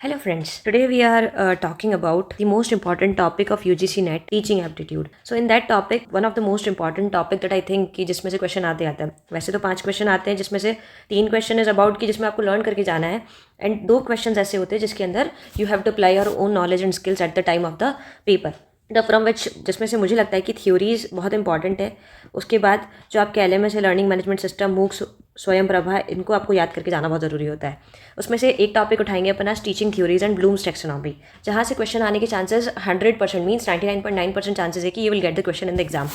Hello friends, today we are talking about the most important topic of UGC NET, teaching aptitude. So in that topic, one of the most important topic that I think कि जिसमें से question आते हैं वैसे तो 5 question आते हैं जिसमें से 3 क्वेश्चन इज अबाउट कि जिसमें आपको लर्न करके जाना है एंड 2 क्वेश्चन ऐसे होते हैं जिसके अंदर you have to apply your own knowledge and skills at the time of the paper the from which जिसमें से मुझे लगता है कि थ्योरीज बहुत इंपॉर्टेंट है। उसके बाद जो आपके LMS है, लर्निंग मैनेजमेंट सिस्टम, मूक्स, स्वयं प्रभा, इनको आपको याद करके जाना बहुत ज़रूरी होता है। उसमें से एक टॉपिक उठाएंगे अपन आज teaching theories and Bloom's taxonomy, जहाँ से क्वेश्चन आने के चांसेस 100% मीन्स 99.9% चांसेस है कि you will get the question in the exam.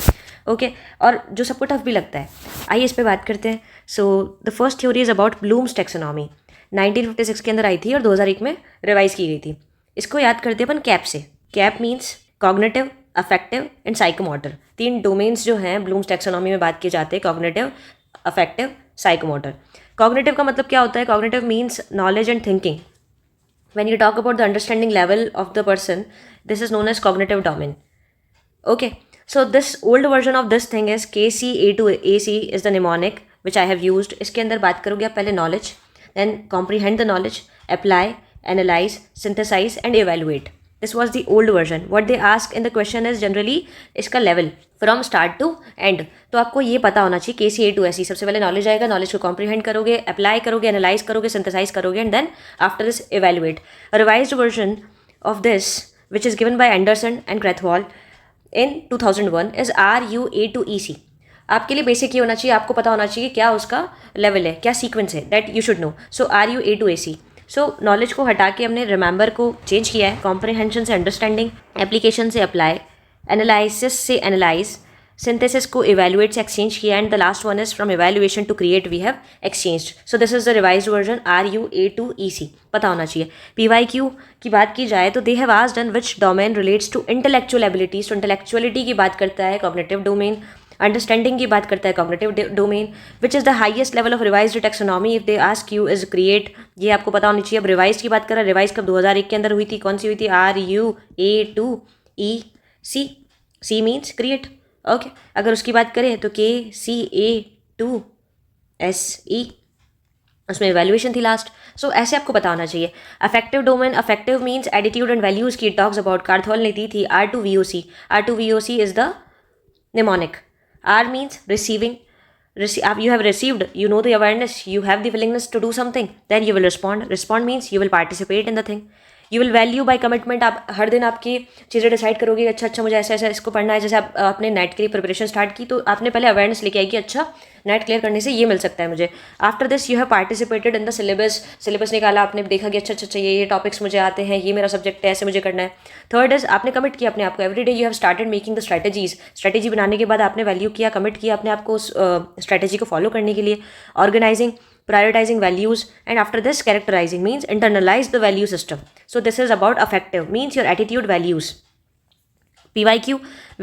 Okay, और जो सबको टफ भी लगता है, आइए इस पर बात करते हैं। So the first theory is about Bloom's taxonomy, 1956 के अंदर आई थी और 2001 में रिवाइज की गई थी। इसको याद करते हैं अपन कैप से। Cap means cognitive, affective and psychomotor. 3 domains जो हैं ब्लूम्स टैक्सोनॉमी में बात किए जाते हैं, कॉग्निटिव, अफेक्टिव, साइकोमोटर। कॉग्निटिव का मतलब क्या होता है? Cognitive means knowledge and thinking. When you talk about the understanding level of the person, this is known as cognitive domain. Okay, so this old version of this thing is KC-A2-AC is the mnemonic which I have used. इसके अंदर बात करोगे आप पहले knowledge, then comprehend the knowledge, apply, analyse, synthesise and evaluate. This was the old version. What they ask in the question is generally इसका level from start to end. तो आपको ये पता होना चाहिए KC-A2-AC। सबसे पहले नॉलेज आएगा, नॉलेज को कॉम्प्रीहेंड करोगे, अप्लाई करोगे, एनालाइज करोगे, सिंथेसाइज करोगे and then after this evaluate. Revised version of this which is given by Anderson and Krathwohl in 2001 is RU-A2-EC। आपके लिए बेसिक ये होना चाहिए, आपको पता होना चाहिए क्या उसका लेवल है, क्या सीक्वेंस है, that you should no. So RU-A2-AC। So knowledge को हटा के हमने रिमेंबर को चेंज किया है, कॉम्प्रिहेंशन से अंडरस्टैंडिंग, एप्लीकेशन से अप्लाई, एनालिसिस से एनालाइज, सिंथेसिस को इवेलुएट से एक्सचेंज किया and the last one is from evaluation to create we have exchange. So this is the revised version RU-A2-EC। पता होना चाहिए। PYQ की बात की जाए तो they have asked in which domain relates to intellectual abilities. तो इंटेलेक्चुअलिटी की बात करता है कॉग्निटिव डोमेन, अंडरस्टैंडिंग की बात करता है cognitive domain. Which is the highest level of revised taxonomy if they ask you is create. ये आपको पता होनी चाहिए। अब रिवाइज की बात करें, रिवाइज कब 2001 के अंदर हुई थी, कौन सी हुई थी? RU-A2-EC। C means create. Okay, अगर उसकी बात करें तो KC-A2-SE, उसमें इवेल्युएशन थी लास्ट। सो ऐसे आपको पता होना चाहिए। Affective domain, affective means attitude and values की टॉक्स अबाउट। कार्थोल ने दी थी R2-VOC। R2-VOC is the mnemonic. R means receiving. You have received, you know the awareness, you have the willingness to do something, then you will respond. Respond means you will participate in the thing. You will value by commitment. आप हर दिन आपकी चीज़ें decide करोगे, अच्छा मुझे ऐसा ऐसा इसको पढ़ना है। जैसे आपने नेट के लिए प्रिपरेशन स्टार्ट की तो आपने पहले अवेयरनेस लेके आई कि अच्छा नेट क्लियर करने से ये मिल सकता है मुझे। After this you have participated in the syllabus निकाला, आपने देखा कि अच्छा ये टॉपिक्स मुझे आते हैं, ये मेरा सब्जेक्ट है, ऐसे मुझे करना है। थर्ड इज आपने कमिट किया अपने आप को। Every day you have started making the strategy बनाने के बाद आपने वैल्यू किया, कमिट किया अपने आप को उस स्ट्रैटेजी को फॉलो करने के लिए। Organising, prioritizing values, and after this characterizing means internalize the value system. So this is about affective means your attitude values. PYQ,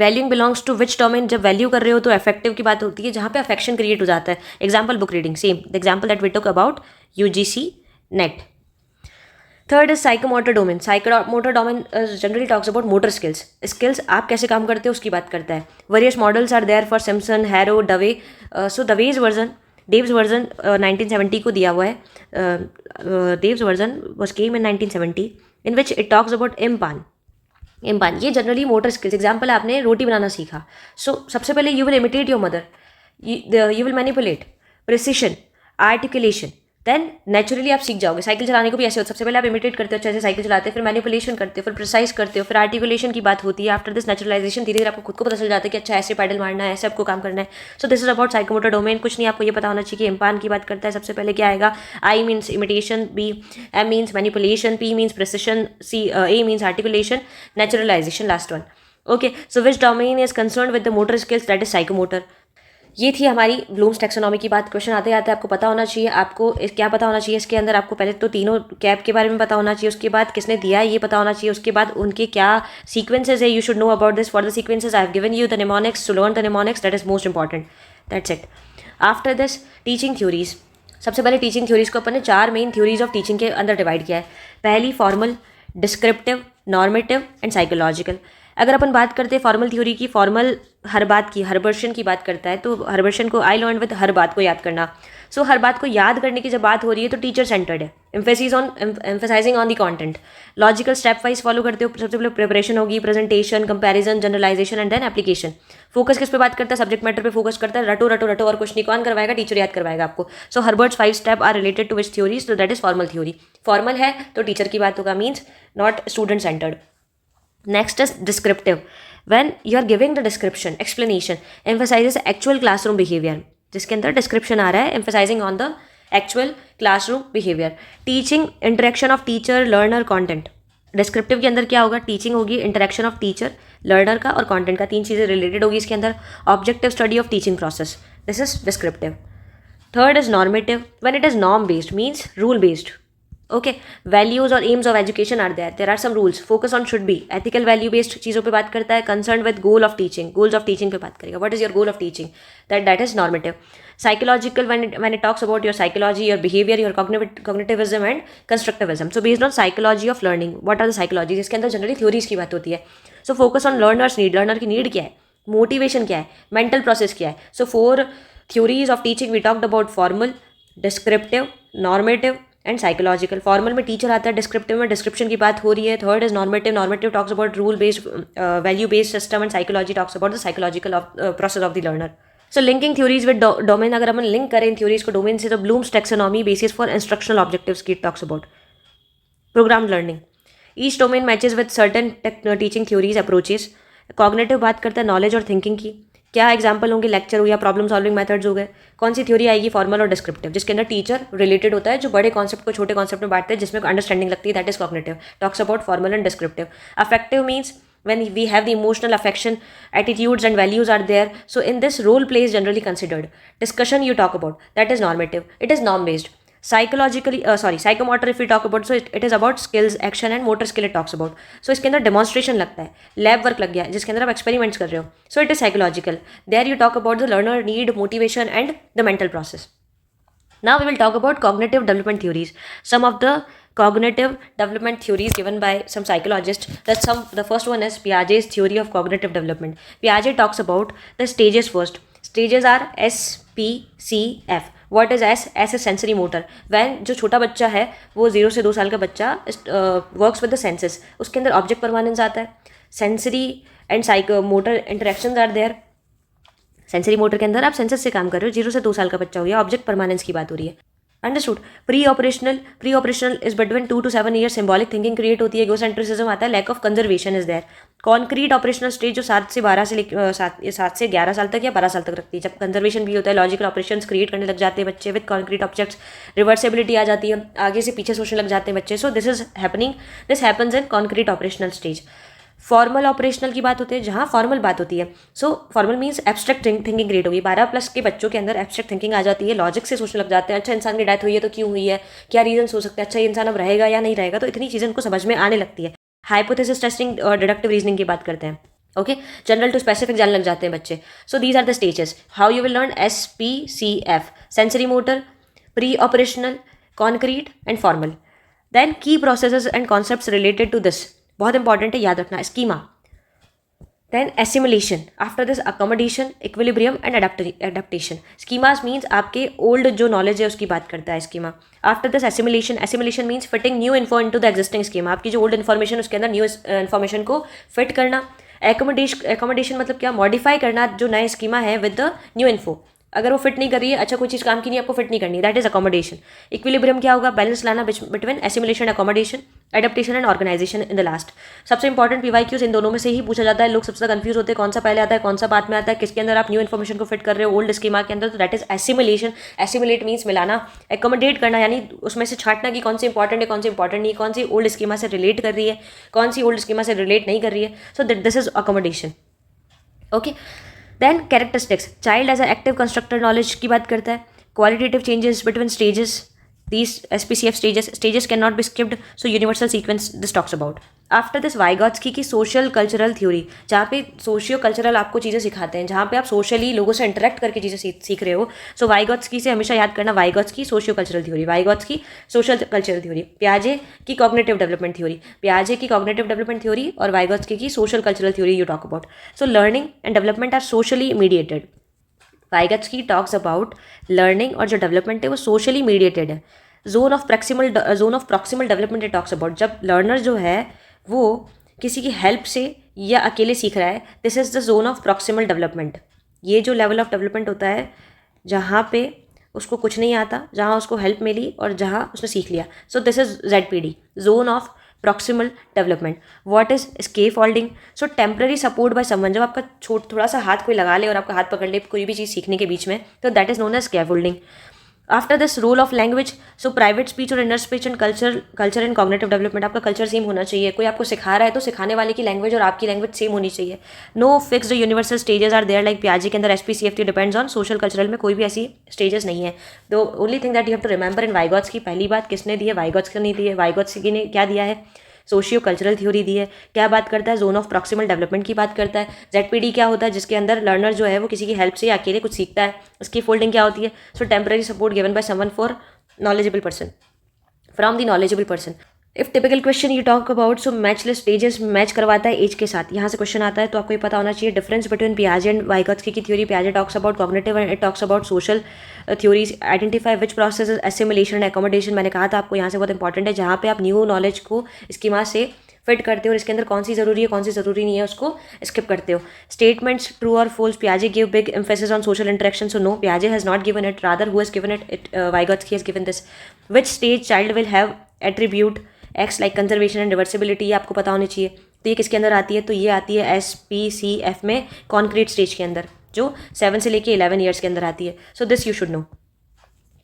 valuing belongs to which domain? जब वैल्यू कर रहे हो तो अफेक्टिव की बात होती है, जहाँ पे अफेक्शन क्रिएट हो जाता है। Example book reading, same the example that we took about UGC NET. Third is psychomotor domain. Psychomotor domain generally talks about motor skills. Skills आप कैसे काम करते हो उसकी बात करता है। Various models are there for Simpson, Harrow, Dave. So Dave's version 1970 को दिया हुआ है। Dave's version was came in 1970 in which it talks about इम्पान। ये जनरली मोटर स्किल्स। एग्जाम्पल, आपने रोटी बनाना सीखा, सो सबसे पहले you will imitate your mother, you will manipulate, precision, articulation, then naturally आप सीख जाओगे। साइकिल चलाने को भी ऐसे होता है, सबसे पहले आप इमिटेट करते हो, अच्छे से साइकिल चलाते हो, फिर मैनिपुलेशन करते हो, फिर प्रिसाइज करते हो, फिर आर्टिकुलेशन की बात होती है। आफ्टर दिस नेचुरलाइजेशन, धीरे धीरे आपको खुद को पता चल जाता है कि अच्छा ऐसे पैडल मारना है, ऐसे आपको काम करना है। So this is about psychomotor domain. कुछ नहीं, आपको ये पता होना चाहिए कि इम्पान की बात करता है। सबसे पहले क्या आएगा? I means imitation, B M means manipulation, P means precision, A means articulation, naturalisation last one. Okay, so which domain is concern with the motor skills? That is psychomotor. ये थी हमारी ब्लूम्स टैक्सोनॉमी की बात। Question आते आते आपको पता होना चाहिए, आपको क्या पता होना चाहिए इसके अंदर। आपको पहले तो तीनों कैप के बारे में पता होना चाहिए, उसके बाद किसने दिया है ये पता होना चाहिए, उसके बाद उनके क्या सीक्वेंसेज है। You should know about this. For the sequences I have given you the mnemonics to learn the mnemonics, that is most important. That's it. After this teaching theories. सबसे पहले टीचिंग थ्योरीज को अपन ने 4 main theories of teaching के अंदर divide किया है। पहली formal, descriptive, normative and psychological. अगर अपन बात करते हैं फॉर्मल थ्योरी की, फॉर्मल हर बात की, हर्बर्शन की बात करता है, तो हर्बर्शन को आई लर्न विद हर बात को याद करना। सो हर बात को याद करने की जब बात हो रही है तो टीचर सेंटर्ड है, emphasising on the content. Logical step wise follow करते हो, सबसे पहले प्रिपरेशन होगी, presentation, comparison, generalisation and then application. Focus किस पे बात करता है, सब्जेक्ट मैटर पे फोकस करता है, रटो रटो रटो और कुछ नहीं, कौन करवाएगा, टीचर याद करवाएगा आपको। So Herbart's 5 step are related to which theories, तो that is formal theory. Formal है तो टीचर की बात होगा, means not student centred. Next is descriptive. When you are giving the description, explanation, emphasizes actual classroom behavior. जिसके अंदर description आ रहा है, emphasizing on the actual classroom behavior. Teaching, interaction of teacher, learner, content. Descriptive के अंदर क्या होगा, teaching होगी, interaction of teacher, learner का और कंटेंट का, तीन चीज़ें रिलेटेड होगी इसके अंदर। Objective study of teaching process, this is descriptive. Third is normative, when it is norm based, means rule based. Okay, values और aims of education are there are some rules, focus on should be, ethical value based चीज़ों पे बात करता है। Concern with goal of teaching, goals of teaching पे बात करेगा, what is your goal of teaching, that is normative. Psychological, when it talks about your psychology, your behavior, your cognitivism and constructivism, so based on psychology of learning, what are the psychologies, इसके अंदर generally theories की बात होती है। So focus on learners need, learner की need क्या है, motivation क्या है, मेंटल प्रोसेस क्या है। So 4 theories of teaching we talked about, formal, descriptive, normative and psychological. Formal में टीचर आता है, डिस्क्रिप्टिव में डिस्क्रिप्शन की बात हो रही है। Third is normative, normative talks about rule based, value based system, and psychology talks about the psychological process of the learner. So linking theories with domain, अगर हम लिंक करें इन थ्योरीज को डोमेन से, तो Bloom's taxonomy, basis for instructional objectives की talks about. Programme learning, each domain matches with certain teaching theories approaches. Cognitive बात करता है नॉलेज और थिंकिंग की, क्या एग्जाम्पल होंगे, लेक्चर हो गया, प्रॉब्लम सॉल्विंग मेथड्स हो गए। कौन सी थ्योरी आएगी, फॉर्मल और डिस्क्रिप्टिव, जिसके अंदर टीचर रिलेटेड होता है, जो बड़े कॉन्सेप्ट को छोटे कॉन्सेप्ट में बांटते हैं, जिसमें अंडरस्टैंडिंग लगती है, that is cognitive, talks about formal and descriptive. Affective means when we have the emotional affection, attitudes and values are there, so in this role play is generally considered. Discussion you talk about, that is normative, it is norm based. Psychologically psychomotor if we talk about, so it is about skills, action and motor skill it talks about. So इसके अंदर demonstration लगता है, lab work लग गया जिसके अंदर आप experiments कर रहे हो, so it is psychological. There you talk about the learner need, motivation and the mental process. Now we will talk about cognitive development theories. Some of the cognitive development theories given by some psychologists. The first one is Piaget's theory of cognitive development. Piaget talks about the stages first. Stages are S, P, C, F. What is S? S is sensory motor. When जो छोटा बच्चा है वो 0 से 2 साल का बच्चा works with the senses. उसके अंदर object permanence आता है. Sensory and psychomotor interactions are there. Sensory motor के अंदर आप सेंसस से काम कर रहे हो, 0 से 2 साल का बच्चा हो गया, ऑब्जेक्ट परमानेंस की बात हो रही है। Understood. Pre operational is between 2 to 7 year, symbolic thinking create होती है, इगोसेंट्रिसिज्म आता है, lack of conservation is there. Concrete operational stage जो 7 से 11 साल तक या 12 साल तक रखती है, जब कंजर्वेशन भी होता है, लॉजिकल ऑपरेशंस क्रिएट करने लग जाते हैं बच्चे विद कॉन्क्रीट ऑब्जेक्ट्स, रिवर्सिबिलिटी आ जाती है, आगे से पीछे सोचने लग जाते हैं बच्चे। So this happens in concrete operational stage. Formal operational की बात होती है, जहाँ फॉर्मल बात होती है। So formal means abstract thinking create होगी, 12+ के बच्चों के अंदर एब्स्ट्रैक्ट थिंकिंग आ जाती है, लॉजिक से सोचने लग जाते हैं, अच्छा इंसान की डेथ हुई है तो क्यों हुई है, क्या रीजन हो सकता है, अच्छा ये इंसान अब रहेगा या नहीं रहेगा, तो इतनी चीज़ें उनको समझ में आने लगती है। हाइपोथेसिस टेस्टिंग और डिडक्टिव रीजनिंग की बात करते हैं। ओके, जनरल टू स्पेसिफिक जानने लग जाते हैं बच्चे। So these are the stages how you will learn SPCF, sensory motor, pre operational, concrete and formal. Then की processes and concepts related to this, बहुत इंपॉर्टेंट है, याद रखना। Schema, then assimilation, after this accommodation, equilibrium and adaptation. schemas means आपके old जो knowledge है उसकी बात करता है schema. after this assimilation means fitting new info into the existing schema, आपकी जो old information उसके अंदर new information को fit करना. accommodation मतलब क्या, modify करना जो नया schema है with the new info. अगर वो फिट नहीं कर रही है, अच्छा कोई चीज़ काम की नहीं, आपको फिट नहीं करनी, दैट इज अकोमोडेशन. इक्विलिब्रियम क्या होगा, बैलेंस लाना between assimilation, accommodation, adaptation and organisation in the last. सबसे इंपॉर्टेंट PYQs इन दोनों में से ही पूछा जाता है, लोग सबसे ज़्यादा कंफ्यूज होते हैं कौन सा पहले आता है कौन सा बाद में आता है, किसके अंदर आप न्यू इन्फॉर्मेशन को फिट कर रहे हो ओल्ड स्कीमा के अंदर, तो that is assimilation. Assimilate means मिलाना, एकोमोडेट करना यानी उसमें से छांटना कि कौन सी इंपॉर्टेंट है कौन सी इंपॉर्टेंट नहीं, कौन सी ओल्ड स्कीमा से रिलेट कर रही है कौन सी ओल्ड स्कीमा से रिलेट नहीं कर रही है. So this is accommodation. Okay, then characteristics, child as a active constructor knowledge की बात करता है. Qualitative changes between stages, These SPCF stages cannot be skipped, so universal sequence this talks about. After this Vygotsky की social cultural theory, जहाँ पे socio cultural आपको चीज़ें सिखाते हैं, जहाँ पे आप सोशली लोगों से इंटरेक्ट करके चीज़ें सीख रहे हो. सो वाइगॉट्स्की से हमेशा याद करना Vygotsky socio cultural theory, Vygotsky social cultural theory, पियाजे की कॉग्निटिव डेवलपमेंट थ्योरी, पियाजे की कॉग्निटिव डेवलपमेंट थ्योरी और वाइगॉट्स्की की social cultural theory you talk about. So learning and development are socially mediated. Vygotsky talks about learning और जो development है वो सोशली मीडिएटेड है. Zone of proximal development it talks about, जब learner जो है वो किसी की हेल्प से या अकेले सीख रहा है, this is the zone of proximal development. ये जो लेवल ऑफ डेवलपमेंट होता है जहाँ पे उसको कुछ नहीं आता, जहाँ उसको हेल्प मिली और जहाँ उसने सीख लिया. So this is ZPD, zone of proximal development. What is scaffolding? So temporary support by someone, जब आपका थोड़ा सा हाथ कोई लगा ले और आपका हाथ पकड़ ले कोई भी चीज़ सीखने के बीच में, तो that is known as scaffolding. After this role of language, so private speech और inner speech and culture and cognitive development. आपका कल्चर सेम होना चाहिए. कोई आपको सिखा रहा है तो सिखाने वाले की लैंग्वेज और आपकी लैंग्वेज सेम होनी चाहिए. No fixed universal stages are there like पियाजे के अंदर SPCFT depends on. Social cultural में कोई भी ऐसी स्टेजेस नहीं है. The only thing that you have to remember in Vygotsky, पहली बात किसने दी है? वाइगॉट्स्की नहीं दी है. वाइगॉट्स्की ने क्या दिया है? सोशियो कल्चरल थ्योरी दी है. क्या बात करता है? जोन ऑफ प्रॉक्सिमल डेवलपमेंट की बात करता है. ZPD क्या होता है? जिसके अंदर लर्नर जो है वो किसी की हेल्प से या अकेले कुछ सीखता है. उसकी फोल्डिंग क्या होती है? So temporary support given by someone for knowledgeable person, from the knowledgeable person. If typical question you talk about, so matchless stages match करवाता है एज के साथ. यहाँ से क्वेश्चन आता है तो आपको ये पता होना चाहिए डिफरेंस बिटवीन पियाजे एंड वाइगॉट्स्की की थ्योरी. पियाजे talks about cognitive and it talks about social theories. Identify which process assimilation and accommodation. मैंने कहा था आपको यहाँ से बहुत इंपॉर्टेंट है, जहाँ पे आप न्यू नॉलेज को स्कीमा से फिट करते हो और इसके अंदर कौन सी ज़रूरी है कौन सी ज़रूरी नहीं है उसको स्किप करते हो. स्टेटमेंट्स ट्रू और false. पियाजे give big emphasis on social interaction, so no, पियाजे has not given it, rather who has given it वाइगॉट्स्की has given this. Which stage child will have attribute x like conservation and reversibility. ये आपको पता होनी चाहिए. तो ये किसके अंदर आती है? तो ये आती है SPCF में, कॉन्क्रीट स्टेज के अंदर, जो 7 से लेके 11 ईयर्स के अंदर आती है. So this you should no.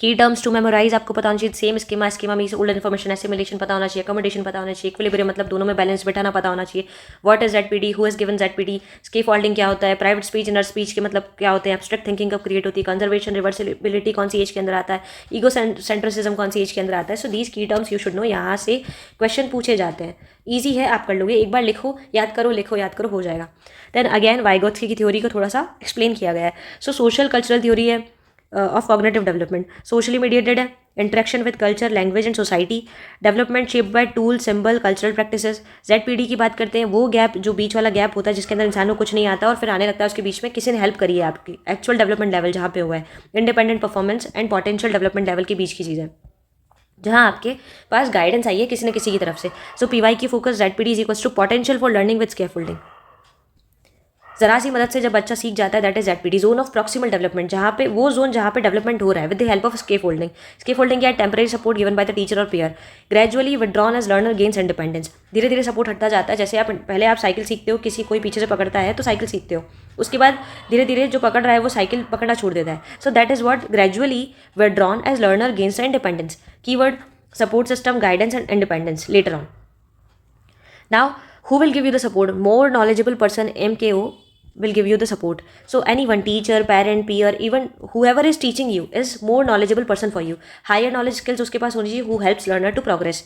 की टर्म्स टू मेमोराइज आपको पता होना चाहिए. सेम स्कीमा में ओल्ड इन्फॉर्मेशन, एसिमुलेशन पता होना चाहिए, अकोमोडेशन पता होना चाहिए, इक्विलिब्रियम मतलब दोनों में बैलेंस बैठाना पता होना चाहिए. What is ZPD? Who has given ZPD? Scaffolding क्या होता है? प्राइवेट स्पीच इनर स्पीच के मतलब क्या होते हैं? एब्स्ट्रैक्ट थिंकिंग कब क्रिएट होती है? कंजर्वेशन रिवर्सिबिलिटी कौन सी एज के अंदर आता है? ईगो सेंट्रिसिज्म कौन सी एज के अंदर आता है? सो दीज की टर्म्स यू शुड नो. यहाँ से क्वेश्चन पूछे जाते हैं. ईजी है, आप कर लोगे. एक बार लिखो, याद करो, लिखो, याद करो, हो जाएगा. देन अगेन वाइगॉट्स्की की थ्योरी को थोड़ा सा एक्सप्लेन किया गया है. सो सोशल कल्चरल थ्योरी है of cognitive development. Socially mediated है. Interaction with culture, language and society. Development shaped by tool, symbol, cultural practices. ZPD की बात करते हैं, वो गैप जो बीच वाला गैप होता है जिसके अंदर इंसान को कुछ नहीं आता और फिर आने लगता है उसके बीच में किसी ने हेल्प करी है आपकी. एक्चुअल डेवलपमेंट लेवल जहाँ पे हुआ है. Independent performance and potential development level के बीच की चीज़ है, जहाँ आपके पास गाइडेंस आई है किसी न किसी की तरफ से. सो PY की focus ZPD is equals to potential for learning with scaffolding. जरा सी मदद से जब बच्चा सीख जाता है, that is ZPD, zone of proximal development, जहाँ पे वो जोन जहाँ पे डेवलपमेंट हो रहा है with the help of scaffolding. Scaffolding क्या है? Temporary support given by the teacher और peer. Gradually withdrawn as learner gains independence. धीरे धीरे सपोर्ट हटता जाता है. जैसे आप पहले आप साइकिल सीखते हो, किसी कोई पीछे से पकड़ता है तो साइकिल सीखते हो, उसके बाद धीरे धीरे जो पकड़ रहा है वो साइकिल पकड़ना छोड़ देता है. So that is what gradually withdrawn as learner gains independence. Keyword support system, guidance and independence later on. Now who will give you the support? More knowledgeable person, MKO, will give you the support. So anyone, teacher, parent, peer, even whoever is teaching you is more knowledgeable person for you. Higher knowledge skills उसके पास होनी चाहिए. who helps learner to progress.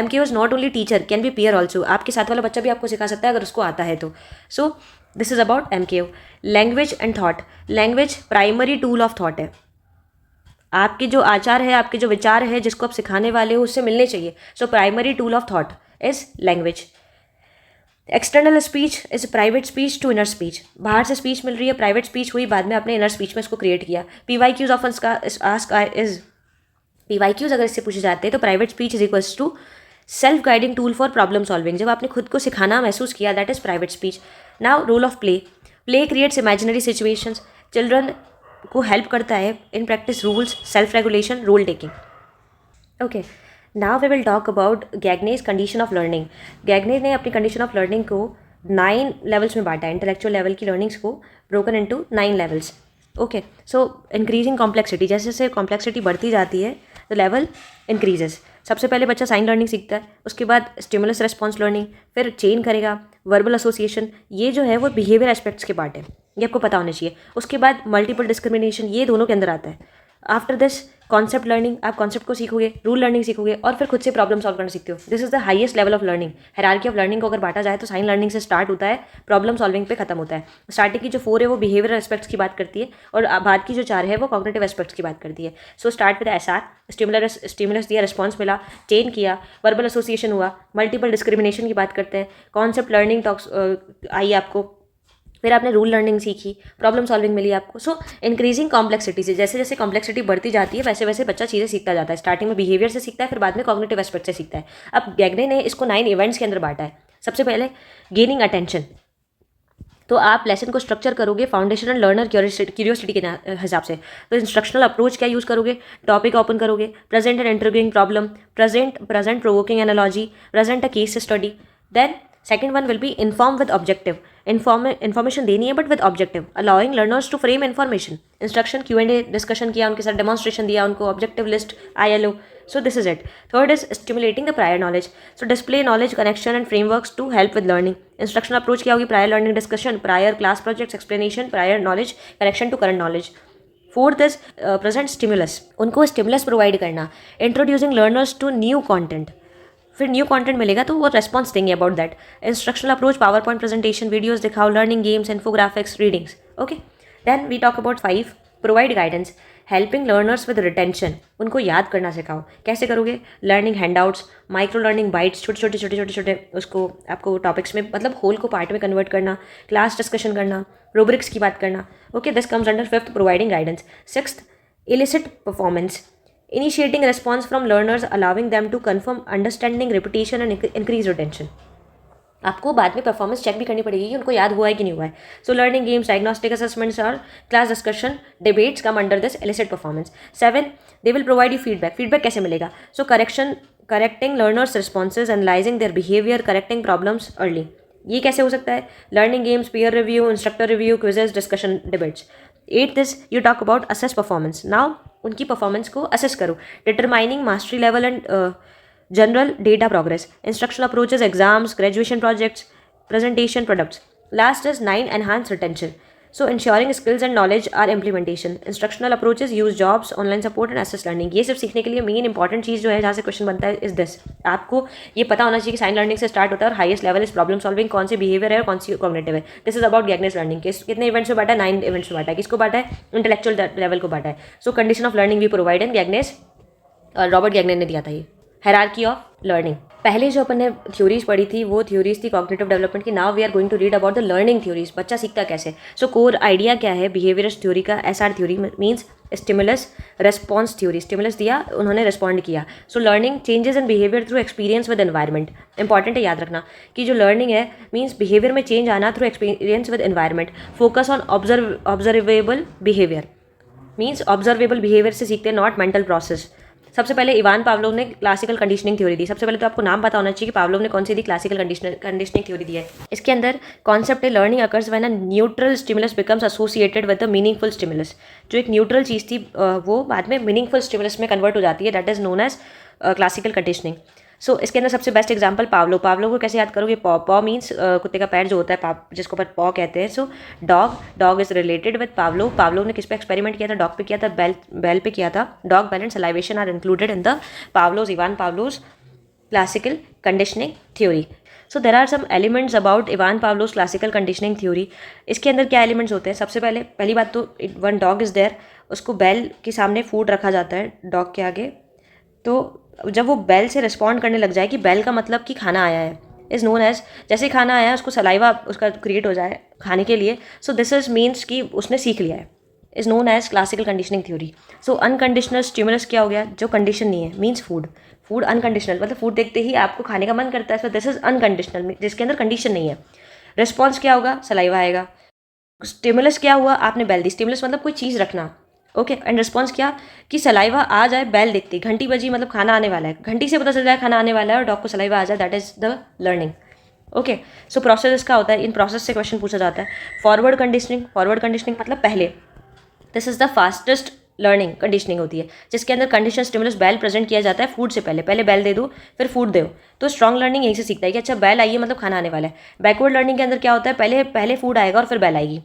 MKO is not only teacher, can be peer also. आपके साथ वाला बच्चा भी आपको सिखा सकता है अगर उसको आता है तो. So this is about MKO. Language and thought. Language primary tool of thought है. आपके जो आचार है, आपके जो विचार है, जिसको आप सिखाने वाले हो उससे मिलने चाहिए. So primary tool of thought is language. External speech is private speech to inner speech. बाहर से स्पीच मिल रही है, प्राइवेट स्पीच हुई, बाद में अपने इनर स्पीच में इसको क्रिएट किया. PYQs often ask is PYQs अगर इससे पूछे जाते हैं तो private speech is equals to self guiding tool for problem solving. जब आपने खुद को सिखाना महसूस किया, that is private speech. Now role of play. Play creates imaginary situations. Children को हेल्प करता है in practice rules, self regulation, role taking. Okay, now we will talk about Gagne's condition of learning. Gagne ने अपनी condition of learning को 9 levels में बांटा है. Intellectual level की लर्निंग्स को ब्रोकन इनटू 9 लेवल्स. ओके, सो इंक्रीजिंग कॉम्प्लेक्सिटी, जैसे जैसे कॉम्प्लेक्सिटी बढ़ती जाती है द लेवल इंक्रीजेस. सबसे पहले बच्चा साइन लर्निंग सीखता है, उसके बाद स्टिमुलस रेस्पॉन्स लर्निंग, फिर चेन करेगा, वर्बल एसोसिएशन, ये जो है वो बिहेवियर एस्पेक्ट्स के पार्ट है, ये आपको पता होना चाहिए. उसके बाद मल्टीपल डिस्क्रिमिनेशन, ये दोनों के अंदर आता है. आफ्टर दिस कॉन्सेप्ट लर्निंग, आप कॉन्सेप्ट को सीखोगे, रूल लर्निंग सीखोगे और फिर खुद से प्रॉब्लम सॉल्व करना सीखते हो. This is the highest level of learning. Hierarchy of learning को अगर बांटा जाए तो साइन लर्निंग से स्टार्ट होता है, प्रॉब्लम सॉल्विंग पे खत्म होता है. स्टार्टिंग की जो 4 है वो बिहेवियरल एस्पेक्ट्स की बात करती है और बाद की जो 4 है वो कॉग्निटिव एस्पेक्ट्स की बात करती है. So start with SR, stimulus दिया, रिस्पॉन्स मिला, चेन किया, वर्बल एसोसिएशन हुआ, मल्टीपल डिस्क्रिमिनेशन की बात करते हैं, कॉन्सेप्ट लर्निंग टॉक्स आई आपको, फिर आपने रूल लर्निंग सीखी, प्रॉब्लम सॉल्विंग मिली आपको. सो इंक्रीजिंग कॉम्प्लेक्सिटी से, जैसे जैसे कॉम्प्लेक्सिटी बढ़ती जाती है वैसे वैसे बच्चा चीज़ें सीखता जाता है. स्टार्टिंग में बिहेवियर से सीखता है, फिर बाद में कॉग्निटिव एस्पेक्ट से सीखता है. अब गैग्ने ने इसको 9 इवेंट्स के अंदर बांटा है. सबसे पहले गेनिंग अटेंशन. तो आप लेसन को स्ट्रक्चर करोगे फाउंडेशनल लर्नर क्यूरियोसिटी के हिसाब से. तो इंस्ट्रक्शनल अप्रोच क्या यूज़ करोगे, टॉपिक ओपन करोगे, present and interviewing problem, present provoking analogy, present a case study. Then second one will be inform with objective. Information देनी है but with objective, allowing learners to frame information. Instruction Q&A discussion किया, उनके साथ demonstration दिया, उनको objective list ILO. So this is it. Third is stimulating the prior knowledge. So display knowledge connection and frameworks to help with learning. Instruction approach क्या होगी, prior learning discussion, prior class projects, explanation, prior knowledge connection to current knowledge. Fourth is present stimulus, उनको stimulus provide करना, introducing learners to new content. फिर new content मिलेगा तो वो response देंगे about that. Instructional approach, power point presentation, videos दिखाओ, learning games, infographics, readings. Okay. Then we talk about 5, provide guidance, helping learners with retention. उनको याद करना सिखाओ. कैसे करोगे, learning handouts, micro learning bytes, छोटे उसको आपको टॉपिक्स में, मतलब होल को पार्ट में कन्वर्ट करना, क्लास डिस्कशन करना, रूब्रिक्स की बात करना. Okay, this comes under 5th, providing guidance. 6th, illicit performance, initiating response from learners, allowing them to confirm understanding, repetition and increase retention. आपको बाद में परफॉर्मेंस चेक भी करनी पड़ेगी कि उनको याद हुआ है कि नहीं हुआ है. So learning games, diagnostic assessments और class discussion, debates come under this elicit performance. 7, they will provide you feedback. Feedback कैसे मिलेगा, so correcting learners responses, analyzing their behavior, correcting problems early. ये कैसे हो सकता है, learning games, peer review, instructor review, quizzes, discussion, debates. 8th is you talk about assess performance. Now उनकी performance को assess करो, determining mastery level and general data progress. Instructional approaches, exams, graduation projects, presentation, products. Last is 9, enhance retention. So ensuring skills and knowledge are implementation. Instructional approaches, use jobs, online support and assess learning. ये सिर्फ सीखने के लिए main important चीज़ जो है जहाँ से question बनता है इज दिस. आपको ये पता होना चाहिए कि साइन लर्निंग से स्टार्ट होता है और highest level is problem solving. कौन से बिहेवियर है और कौन सी कॉग्निटिव है. This is about Gagne's learning. कितने इवेंट्स में बांटा है, 9 इवेंट्स में बांटा है. किसको बांटा है, इंटेलेक्चुअल लेवल को बांटा है. So condition of learning we provide in Gagne's, Robert Gagne ने दिया था ये. हायरार्की ऑफ लर्निंग, पहले जो अपन ने थ्योरीज पढ़ी थी वो थ्योरीज थी कॉग्निटिव डेवलपमेंट की. Now we are going to read about the learning theories. बच्चा सीखता कैसे. सो कोर आइडिया क्या है बिहेवियरिस्ट थ्योरी का, SR theory means stimulus response theory. Stimulus दिया, उन्होंने रिस्पॉन्ड किया. So learning changes in behaviour through experience with environment. Important है याद रखना कि जो लर्निंग है मीन्स बिहेवियर में चेंज आना through experience with environment. Focus on observable behaviour means observable behaviour से सीखते हैं, नॉट मेंटल प्रोसेस. सबसे पहले इवान पावलोव ने क्लासिकल कंडीशनिंग थ्योरी दी. सबसे पहले तो आपको नाम पता होना चाहिए कि पावलोव ने कौन सी दी, क्लासिकल कंडीशनिंग थ्योरी दी है. इसके अंदर कॉन्सेप्ट है learning occurs when a neutral stimulus becomes associated with the meaningful stimulus. जो एक न्यूट्रल चीज़ थी वो बाद में मीनिंगफुल स्टिमुलस में कन्वर्ट हो जाती है. That is known as classical conditioning. So इसके अंदर सबसे बेस्ट एग्जांपल पावलोव. पावलोव को कैसे याद करोगे, पॉ मीन्स कुत्ते का पैर जो होता है जिसको पर पॉ कहते हैं. So dog is related with Pavlov. Pavlov ने किस पे एक्सपेरिमेंट किया था, डॉग पे किया था, बेल पे किया था. Dog, bell and salivation are included in the Pavlov's Ivan Pavlov's classical conditioning theory. So there are some elements about Ivan Pavlov's classical conditioning theory. इसके अंदर क्या एलिमेंट्स होते हैं, सबसे पहली बात तो वन डॉग इज़ देयर, उसको बेल के सामने फूड रखा जाता है डॉग के आगे. तो जब वो बेल से रिस्पॉन्ड करने लग जाए कि बेल का मतलब कि खाना आया है, इज़ नोन एज, जैसे ही खाना आया है उसको सलाइवा उसका क्रिएट हो जाए खाने के लिए. सो दिस इज मीन्स कि उसने सीख लिया है, is known as classical conditioning theory. So unconditional stimulus क्या हो गया, जो कंडीशन नहीं है, मीन्स फूड अनकंडीशनल, मतलब फूड देखते ही आपको खाने का मन करता है. सो दिस इज अनकंडीशनल, जिसके अंदर कंडीशन नहीं है. रिस्पॉन्स क्या होगा, सलाइवा आएगा. स्टिमुलस क्या हुआ, आपने बेल दी. स्टिमुलस मतलब कोई चीज़ रखना. ओके, एंड रिस्पॉन्स क्या कि सलाइवा आ जाए, बेल दिखती, घंटी बजी मतलब खाना आने वाला है, घंटी से पता चल जाए खाना आने वाला है और डॉग को सलाइवा आ जाए, that is the learning. Okay, so process इसका होता है, इन प्रोसेस से क्वेश्चन पूछा जाता है. फॉरवर्ड कंडीशनिंग मतलब पहले, this is the fastest learning conditioning होती है, जिसके अंदर कंडीशन स्टिमुलस बेल प्रेजेंट किया जाता है फूड से पहले बेल दे दो फिर फूड दो. तो स्ट्रॉन्ग लर्निंग यहीं से सीखता है कि अच्छा बेल आई है मतलब खाना आने वाला है. बैकवर्ड लर्निंग के अंदर क्या होता है, पहले फूड आएगा और फिर बेल आएगी.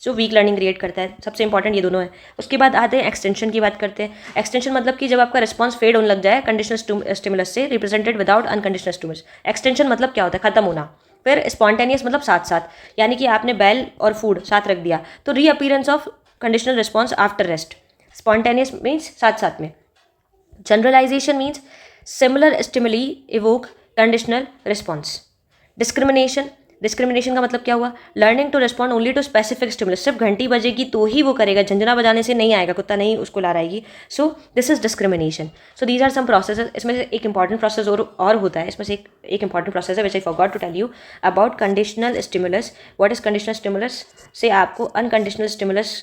जो वीक लर्निंग क्रिएट करता है। सबसे इंपॉर्टेंट ये दोनों है। उसके बाद आते हैं एक्सटेंशन की बात करते हैं। एक्सटेंशन मतलब कि जब आपका रिस्पॉन्स फेड होने लग जाए कंडीशनल स्टिमुलस से, represented without unconditional stimulus. Extension मतलब क्या होता है, खत्म होना। फिर स्पॉन्टेनियस मतलब साथ साथ, यानी कि आपने बेल और फूड साथ रख दिया तो reappearance of conditional response after rest. Spontaneous means साथ साथ में। Generalization means similar stimuli evoke conditional response. Discrimination, discrimination का मतलब क्या हुआ, learning to respond only to specific stimulus. सिर्फ घंटी बजेगी तो ही वो करेगा, झंझना बजाने से नहीं आएगा, कुत्ता नहीं उसको ला आएगी। So this is discrimination. So these are some process. इसमें से एक इंपॉर्टेंट प्रोसेस और होता है, इसमें से एक इंपॉर्टेंट प्रोसेस है which I forgot to tell you about conditional stimulus. What is conditional stimulus? से आपको अनकंडीशनल स्टिमुलस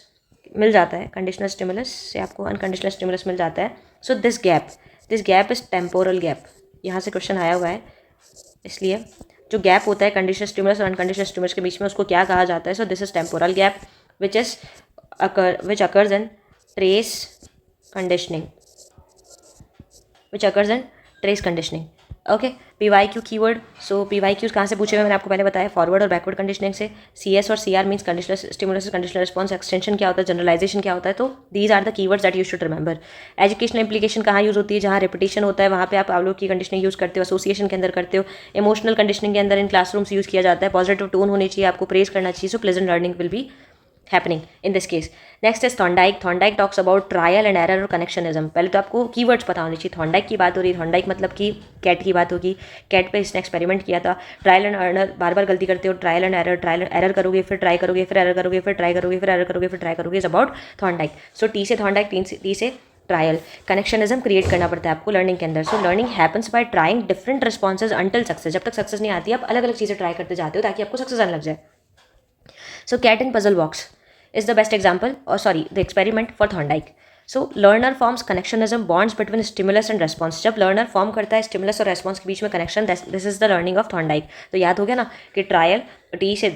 मिल जाता है, कंडीशनल स्टिमुलस से आपको अनकंडीशनल स्टिमुलस मिल जाता है। So this gap is temporal gap. यहाँ से क्वेश्चन आया हुआ है, इसलिए जो गैप होता है कंडीशनल स्टिमुलस और अनकंडीशनल स्टिमुलस के बीच में, उसको क्या कहा जाता है? So this is temporal gap which occurs in trace conditioning, okay. PYQ keyword. So PYQs कहाँ से पूछे हुए मैंने आपको पहले बताया, फॉरवर्ड और बैकवर्ड कंडीशनिंग से। CS और CR means conditional stimulus, conditional response. Extension क्या होता है, जनरलाइजेशन क्या होता है। तो these are the keywords that you should remember. Educational implication कहाँ यूज होती है, जहाँ रेपिटेशन होता है वहाँ पे आप लोग की कंडीशनिंग यूज करते हो, एसोसिएशन के अंदर करते हो। इमोशनल कंडीशनिंग के अंदर इन क्लासरूम्स यूज किया जाता है। पॉजिटिव टोन होनी चाहिए, आपको प्रेज करना चाहिए। सो pleasant learning will be happening in this case. Next is Thorndike. Thorndike talks about trial and error और connectionism. पहले तो आपको कीवर्ड्स पता होने चाहिए। थॉर्नडाइक की बात हो रही है, थॉर्नडाइक मतलब कि कैट की बात होगी। कैट पे इसने एक्सपेरिमेंट किया था। ट्रायल एंड एरर, बार बार गलती करते हो, ट्रायल एंड एरर करोगे, फिर ट्राई करोगे, फिर एरर करोगे, फिर ट्राई करोगे, फिर एरर करोगे, फिर ट्राई करोगे, is about Thorndike. So T से थॉर्नडाइक, टी से ट्रायल। कनेक्शनिज्म क्रिएट करना पड़ता है आपको लर्निंग के अंदर। So learning happens by trying different responses until success. जब तक सक्सेस नहीं आती, आप अलग अलग चीज़ें ट्राई करते जाते हो ताकि आपको सक्सेस आने लग जाए। So cat in puzzle box is the best example, or sorry, the experiment for Thorndike. So learner forms connectionism bonds between stimulus and response. जब learner form करता है stimulus और response के बीच में connection, this is the learning of Thorndike. तो याद हो गया ना कि ट्रायल टी से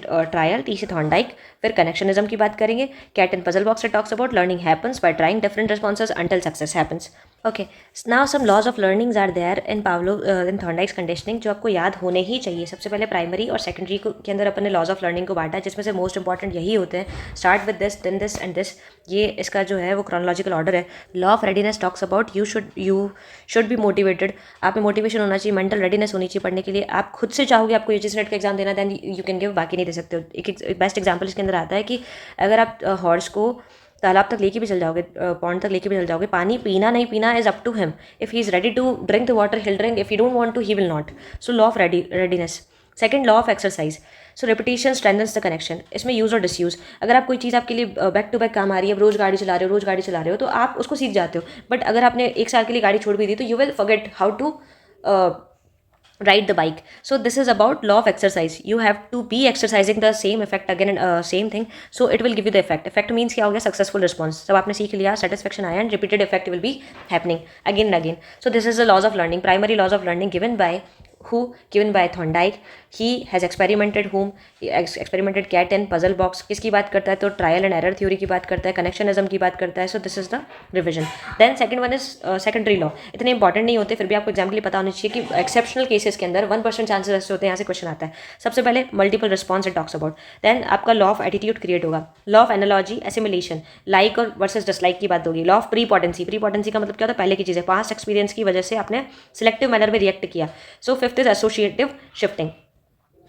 थॉर्नडाइक, फिर कनेक्शनिज्म की बात करेंगे। कैट इन पजल बॉक्स से talks about learning happens by trying different responses until success happens. Okay, now some laws of learnings are there in in Thorndike's conditioning, जो आपको याद होने ही चाहिए। सबसे पहले प्राइमरी और सेकेंडरी के अंदर अपन ने लॉज ऑफ लर्निंग को बांटा है, जिसमें से मोस्ट इंपॉर्टेंट यही होते हैं। Start with this, then this and this. ये इसका जो है वो क्रोनोलॉजिकल ऑर्डर है। Law of readiness talks about you should be motivated. आप में मोटिवेशन होना चाहिए, मेंटल रेडीनेस होनी चाहिए पढ़ने के लिए। आप खुद से चाहोगे आपको UGC नेट का एग्जाम देना, देन यू कैन गिव, बाकी नहीं दे सकते हो। एक बेस्ट एग्जाम्पल इसके अंदर आता है कि अगर आप हॉर्स को तालाब तक लेके भी चल जाओगे, पॉन्ड तक लेके भी चल जाओगे, पानी पीना नहीं पीना is up to him. If he is ready to drink the water he'll drink, if you don't want to he will not. So law of readiness. Second, law of exercise. So repetition strengthens the connection. इसमें use और disuse. अगर आप कोई चीज़ आपके लिए back to back काम आ रही है, रोज गाड़ी चला रहे हो तो आप उसको सीख जाते हो। बट अगर आपने 1 साल के लिए गाड़ी छोड़ भी दी तो you will forget how to ride the bike. So this is about law of exercise. You have to be exercising the same effect again and same thing, so it will give you the effect means क्या हो गया, successful response. जब आपने सीख लिया, satisfaction आया, and repeated effect will be happening again and again. So this is the laws of learning, primary laws of learning given by Thorndike. He has experimented experimented cat and puzzle box. किसकी बात करता है, तो trial and error theory की बात करता है, connectionism की बात करता है. So this is the revision. Then second one is secondary law. इतने इंपॉर्टेंट नहीं होते, फिर भी आपको एग्जाम के लिए पता होना चाहिए कि एक्सेप्शनल केसेस के अंदर 1% चांसेस ऐसे होते हैं, यहाँ से क्वेश्चन आता है. सबसे पहले multiple response it talks about. देन आपका लॉ ऑफ एटीट्यूड क्रिएट होगा. Law of analogy, assimilation, like और वर्सेस डिसलाइक की बात होगी. Law of prepotency. प्रीपोटेंसी का मतलब क्या होता है, पहले की चीज़ें, पास्ट एक्सपीरियंस की वजह से आपने सिलेक्टिव मैनर में रिएक्ट किया. So fifth is associative shifting.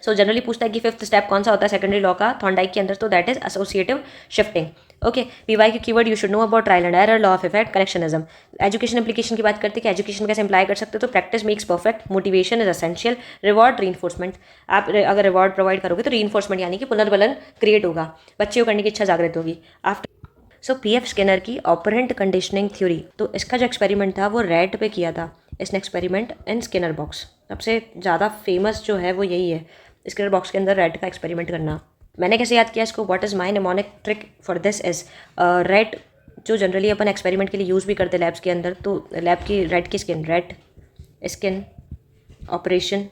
So generally पूछता है कि फिफ्थ स्टेप कौन सा होता है सेकेंडरी लॉ का थॉर्नडाइक के अंदर, तो that is associative shifting. Okay, PY की keyword you should know about trial and error, law of effect, connectionism. Education application की बात करते हैं कि एजुकेशन कैसे अप्लाई कर सकते हो, तो practice makes perfect, motivation is essential, reward reinforcement. आप अगर रिवॉर्ड प्रोवाइड करोगे तो रीइंफोर्समेंट यानी कि पुनर्बलन क्रिएट होगा, बच्चे को करने की इच्छा जागृत होगी. आफ्टर सो PF स्किनर की ऑपरेंट कंडीशनिंग थ्योरी, तो इसका जो एक्सपेरिमेंट था वो रैट पे किया था. इसने एक्सपेरिमेंट इन स्किनर बॉक्स, सबसे ज़्यादा फेमस जो है वो यही है, स्किनर बॉक्स के अंदर रैट का एक्सपेरिमेंट करना. मैंने कैसे याद किया इसको, what is my mnemonic trick for this is rat, जो जनरली अपन एक्सपेरिमेंट के लिए यूज़ भी करते हैं लैब्स के अंदर, तो लैब की रैट की skin, rat skin operation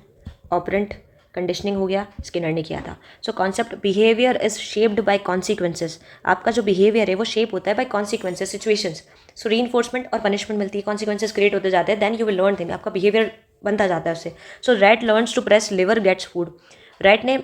operant conditioning हो गया, स्किनर ने किया था. So concept, behavior is shaped by consequences. आपका जो बिहेवियर है वो शेप होता है by consequences, situations. So reinforcement और पनिशमेंट मिलती है, कॉन्सिक्वेंसेस क्रिएट होते जाते हैं, then you will learn thing, आपका बिहेवियर बनता जाता है उससे. So rat learns to press lever gets food. Rat ने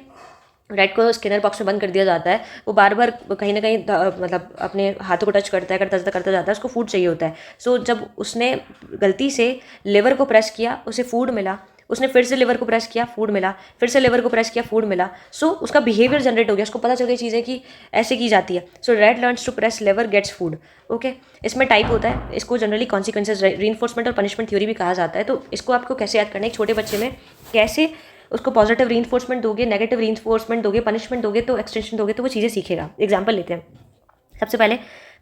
रैट को स्किनर बॉक्स में बंद कर दिया जाता है, वो बार बार कहीं ना कहीं मतलब अपने हाथों को टच करता है, करता जाता है, उसको फूड चाहिए होता है। सो जब उसने गलती से लिवर को प्रेस किया, उसे फूड मिला, उसने फिर से लिवर को प्रेस किया, फूड मिला, फिर से लिवर को प्रेस किया, फूड मिला। सो उसका बिहेवियर जनरेट हो गया, उसको पता चल गई चीज़ें कि ऐसे की जाती है। So rat learns to press lever gets food. Okay, इसमें टाइप होता है, इसको जनरली कॉन्सिक्वेंसेज रीइंफोर्समेंट और पनिशमेंट थ्योरी भी कहा जाता है। तो इसको आपको कैसे याद करना है, एक छोटे बच्चे में कैसे उसको पॉजिटिव रीइंफोर्समेंट दोगे, नेगेटिव रीइंफोर्समेंट दोगे, पनिशमेंट दोगे, तो एक्सटेंशन दोगे, तो वो चीज़ें सीखेगा। एग्जाम्पल लेते हैं। सबसे पहले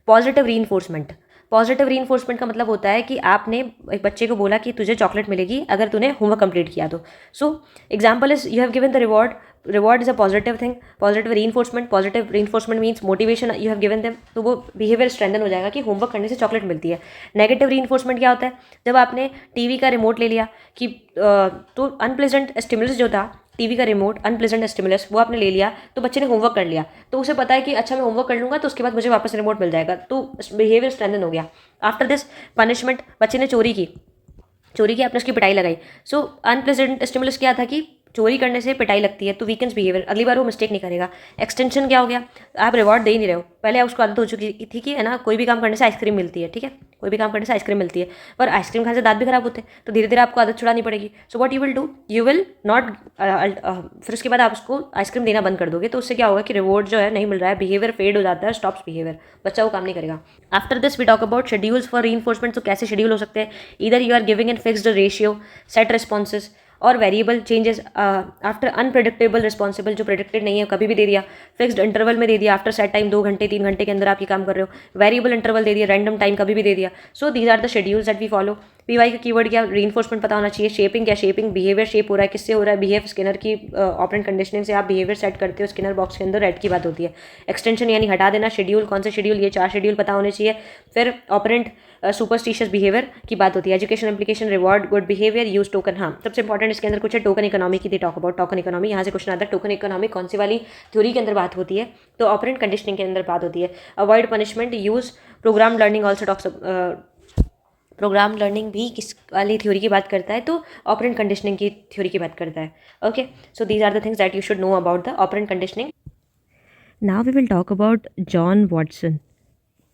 पॉजिटिव रीइंफोर्समेंट। पॉजिटिव रीइंफोर्समेंट का मतलब होता है कि आपने एक बच्चे को बोला कि तुझे चॉकलेट मिलेगी अगर तूने होमवर्क कंप्लीट किया तो। So example is you have given the reward. Reward is a positive thing, positive reinforcement. Positive reinforcement means motivation, you have given them, तो वो बिहेवियर स्ट्रेंथन हो जाएगा कि होमवर्क करने से चॉकलेट मिलती है। नेगेटिव रीइंफोर्समेंट क्या होता है, जब आपने टीवी का रिमोट ले लिया कि तो अनप्लेजेंट स्टिमुलस जो था, टीवी का रिमोट अनप्लेजेंट स्टिमुलस, वो आपने ले लिया, तो बच्चे ने होमवर्क कर लिया, तो उसे पता है कि अच्छा मैं होमवर्क कर लूँगा तो उसके बाद मुझे वापस रिमोट मिल जाएगा, तो बिहेवियर स्ट्रेंथन हो गया। आफ्टर दिस पनिशमेंट, बच्चे ने चोरी की, आपने उसकी पिटाई लगाई। सो अनप्लेजेंट स्टिमुलस क्या था कि चोरी करने से पिटाई लगती है, तो वीकेंड्स बिहेवियर, अगली बार वो मिस्टेक नहीं करेगा। एक्सटेंशन क्या हो गया, आप रिवॉर्ड दे ही नहीं रहे हो, पहले उसको आदत हो चुकी थी कि है ना कोई भी काम करने से आइसक्रीम मिलती है, ठीक है, कोई भी काम करने से आइसक्रीम मिलती है, पर आइसक्रीम खाने से दांत भी खराब होते हैं, तो धीरे धीरे आपको आदत छुड़ानी पड़ेगी। So what you will do, you will not, फिर उसके बाद आप उसको आइसक्रीम देना बंद कर दोगे, तो उससे क्या होगा कि रिवॉर्ड जो है नहीं मिल रहा है, बिहेवियर फेड हो जाता है, स्टॉप्स बिहेवियर, बच्चा वो काम नहीं करेगा। After this we talk about schedules for reinforcement. तो कैसे शेड्यूल हो सकते हैं, इधर you are giving in fixed ratio, set responses, और variable changes after unpredictable responsible, जो प्रेडिक्टेड नहीं है कभी भी दे दिया, फिक्स्ड इंटरवल में दे दिया, आफ्टर सेट टाइम 2 घंटे 3 घंटे के अंदर आप ये काम कर रहे हो, वेरिएबल इंटरवल दे दिया, रैंडम टाइम कभी भी दे दिया। So these are the schedules that we follow. PY का कीवर्ड क्या, रीइंफोर्समेंट पता होना चाहिए। शेपिंग क्या, शेपिंग बिहेवियर शेप हो रहा है, किससे हो रहा है, बिहेव स्किनर की ऑपरेंट कंडीशनिंग से आप बिहेवियर सेट करते हो, स्किनर बॉक्स के अंदर रेड की बात होती है। एक्सटेंशन यानी हटा देना, शेड्यूल कौन से शेड्यूल, ये 4 शेड्यूल पता होने चाहिए। फिर ऑपरेंट सुपरस्टिशियस बिहेवियर की बात होती है। Education application, reward, good behaviour, use token. हाँ, सबसे इंपॉर्टेंट इसके अंदर कुछ है टोकन इकोनॉमी की, they talk about token economy. यहाँ से क्वेश्चन आता है टोकन इकोनॉमी कौन सी वाली थ्योरी के अंदर बात होती है, तो ऑपरेंट कंडीशनिंग के अंदर बात होती है। Avoid punishment, use programme learning, also talks, programme learning भी किस वाली थ्योरी की बात करता है, तो ऑपरेंट कंडीशनिंग की थ्योरी की बात करता है। Okay, so these are the things that you should know about the operant conditioning. Now we will talk about John Watson,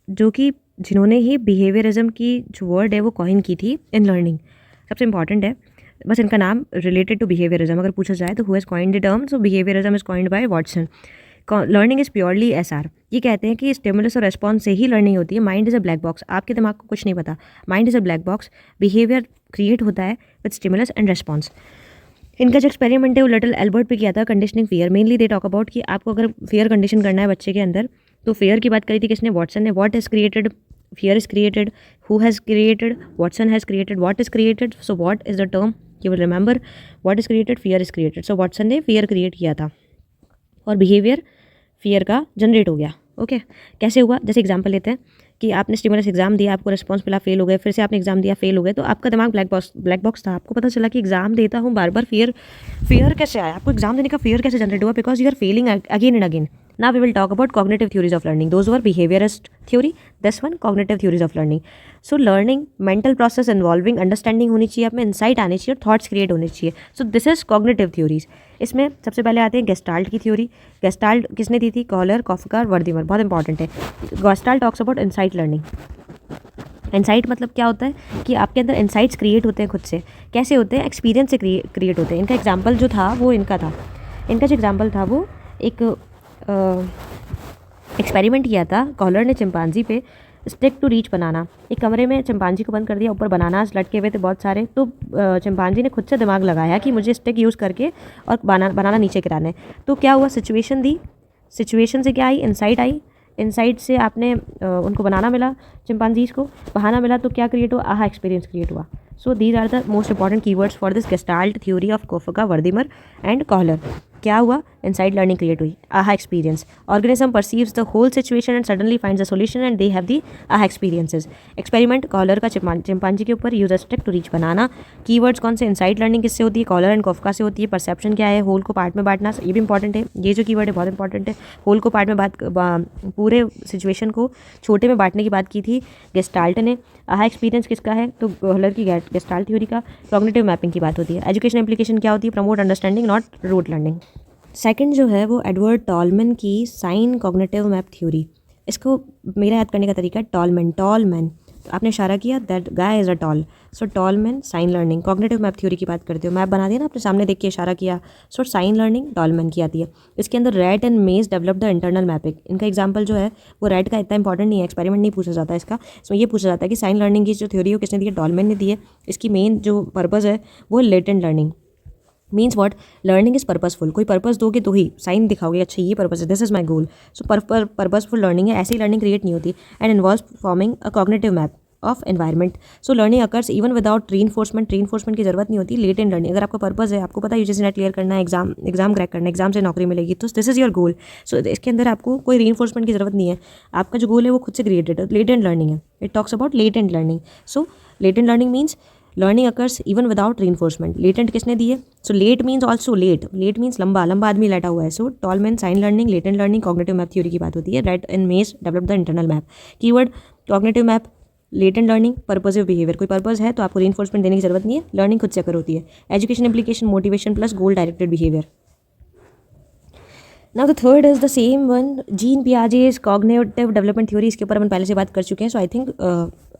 जो कि जिन्होंने ही बिहेवियरिज्म की जो वर्ड है वो कॉइन की थी इन लर्निंग। सबसे इंपॉर्टेंट है, बस इनका नाम रिलेटेड टू बिहेवियरिज्म अगर पूछा जाए तो who has coined the term, so behaviourism is coined bye Watson. Learning is purely SR. ये कहते हैं कि स्टिमुलस और रेस्पॉन्स से ही लर्निंग होती है। Mind is a black box, आपके दिमाग को कुछ नहीं पता, mind is a black box. Behaviour create होता है विद स्टिमुलस एंड रेस्पॉन्स। इनका जो एक्सपेरिमेंट है वो लिटिल एल्बर्ट पे किया था, conditioning fear. Mainly they talk about कि आपको अगर फियर कंडीशन करना है बच्चे के अंदर, तो फियर की बात करी थी किसने, वॉटसन ने। What is created, fear is created, who has created, Watson has created, what is created, so what is the term, you will remember, what is created, fear is created. So Watson ने fear create किया था और behaviour fear का generate हो गया। Okay, कैसे हुआ, जैसे एग्जांपल लेते हैं कि आपने स्टिमुलस एग्जाम दिया, आपको रिस्पॉन्स मिला, फेल हो गए, फिर से आपने एग्जाम दिया, फेल हो गए, तो आपका दिमाग ब्लैक बॉक्स था। आपको पता चला कि एग्जाम देता हूँ बार बार, फियर कैसे आया, आपको एग्जाम देने का फियर कैसे जनरेट हुआ, because you are failing again and again. Now we will talk about cognitive theories of learning. Those were behaviorist theory. This one cognitive theories of learning. So learning mental process involving understanding होनी चाहिए, आप में insight आनी चाहिए और thoughts create होने चाहिए. So this is cognitive theories. इसमें सबसे पहले आते हैं गेस्टाल्ट की थ्योरी. गेस्टाल्ट किसने दी थी, कॉलर, कॉफका और वर्दीमर. बहुत इंपॉर्टेंट है. Gestalt talks about insight learning. Insight मतलब क्या होता है कि आपके अंदर इनसाइट्स क्रिएट होते हैं खुद से. कैसे होते हैं, एक्सपीरियंस से क्रिएट होते हैं. इनका एग्जाम्पल जो था वो इनका था. इनका जो एग्जाम्पल था वो एक एक्सपेरिमेंट किया था. कॉलर ने चिंपांजी पे स्टिक टू रीच बनाना. एक कमरे में चिंपांजी को बंद कर दिया, ऊपर बनानास लटके हुए थे बहुत सारे. तो चिंपांजी ने खुद से दिमाग लगाया कि मुझे स्टिक यूज़ करके और बनाना नीचे गिराना है. तो क्या हुआ, सिचुएशन दी, सिचुएशन से क्या आई, इनसाइट आई. इनसाइट से आपने उनको बनाना मिला, चिंपांजीज को बहाना मिला, तो क्या क्रिएट हुआ, आहा एक्सपीरियंस क्रिएट हुआ. So these are the most important keywords for this Gestalt theory of Koffka, Wertheimer and Kohler. क्या हुआ, इनसाइड लर्निंग क्रिएट हुई, aha experience. Organism perceives the whole situation and suddenly finds the solution and they have the aha experiences. Experiment Kohler का chimpanzee के ऊपर, use a stick to reach banana. Keywords कौन से, inside learning किससे होती है, collar and कोफका से होती है. परसेप्शन क्या है, होल को पार्ट में बांटना, ये भी इंपॉर्टेंट है. ये जो कीवर्ड है बहुत इंपॉर्टेंट है. होल को पार्ट में पूरे सिचुएशन को छोटे में बांटने की बात की थी गेस्टाल्ट ने. आहा एक्सपीरियंस किसका है, तो कॉलर की गेस्टाल्ट थ्योरी का. कॉग्निटिव मैपिंग की बात होती है. एजुकेशन एप्लीकेशन क्या होती है, promote understanding not rote learning. Second जो है वो एडवर्ड टॉलमैन की साइन कॉग्निटिव मैप थ्योरी। इसको मेरा याद करने का तरीका है टॉलमैन। आपने इशारा किया that guy is a tall, so Tolman sign learning cognitive map theory की बात करते हो, मैप बना दिया ना आपने सामने देख के इशारा किया, सो साइन लर्निंग टॉलमैन की आती है। इसके अंदर rat and maze develop the internal mapping. इनका एग्जाम्पल जो है वो रैट का इतना इंपॉर्टेंट नहीं है, एक्सपेरिमेंट नहीं पूछा जाता है इसका। सो ये पूछा जाता है कि साइन लर्निंग की जो थ्योरी है वो किसने दी है, टॉलमैन ने दी है। इसकी मेन जो पर्पज़ है वो latent learning means what, learning is purposeful. कोई पर्पस दोगे तो ही साइन दिखाओगे, अच्छा ये पर्पस है, this is my goal. So purposeful learning है, ऐसी लर्निंग क्रिएट नहीं होती and involve forming a cognitive map of environment. So learning occurs even without reinforcement की जरूरत नहीं होती। लेटेंट लर्निंग, अगर आपका पर्पस है, आपको पता है यूजीसी नेट क्लियर करना है, एग्जाम क्रैक करना है, एग्जाम से नौकरी मिलेगी, तो दिस इज योर गोल। सो इसके अंदर आपको कोई रीइंफोर्समेंट की जरूरत नहीं है, आपका जो गोल है वो खुद से क्रिएटेड है, लेटेंट लर्निंग है। It talks about latent learning. So latent learning means learning occurs even without reinforcement. Latent किसने दी है, so late means also late means लंबा आदमी लेटा हुआ है। So Tolman sign learning, latent learning, cognitive map theory की बात होती है। Rat and maze develop the internal map. Keyword cognitive map, latent learning, purposive behavior. कोई पर्पस है तो आपको रीइंफोर्समेंट देने की जरूरत नहीं है, लर्निंग खुद से अकर होती है। Education implication, motivation plus goal directed behaviour. Now the third is the same one, gene Piaget's cognitive development theory. इसके ऊपर अपन पहले से बात कर चुके हैं, सो आई थिंक